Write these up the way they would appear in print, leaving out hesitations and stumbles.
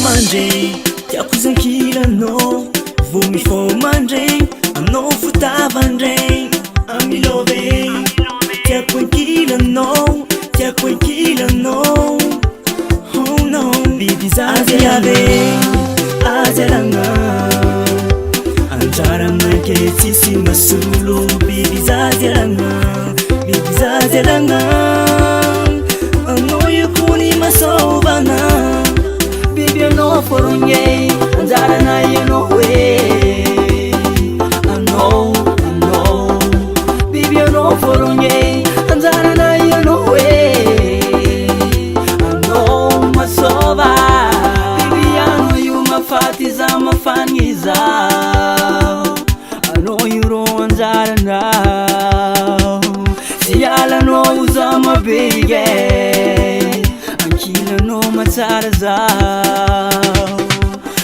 mandre tiako zankilanao vao mifomandre aminao fotavandre amilove tiako ankilanao tiako ankilanao oh no biby zazy ave azalagna anjara aminake tsisy masolo biby zazy alagna anao io kony masaovana biby anao forogny anjarana ianao hoe anao biby anao forogny anjarana ianao hoe anao masova biby ano io mafaty za mafany zao anao io ro anjarana sy alanao za mabege ankilanao matsara zao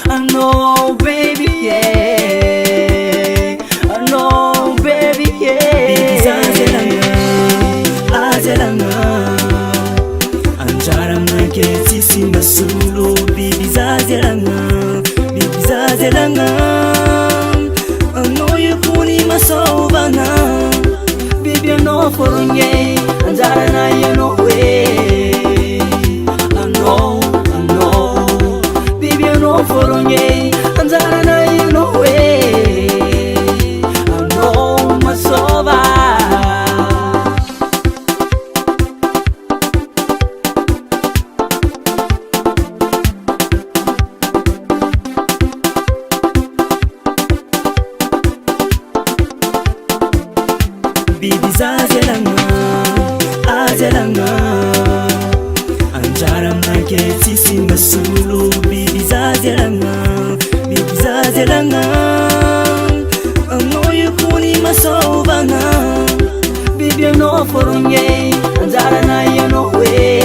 anao baby yeah anao baby yeah azalagna anjara aminake tsisy masolo biby zazy alagna anao io kony masaovana biby anao forogny anjarana ianao hoe anao biby anao forogny anjarana ianao hoe anao masova biby zazy azalagna anjara aminake tsisy masolo biby zazy alagna anao io kony masaovana biby anao forogny anjarana ianao hoe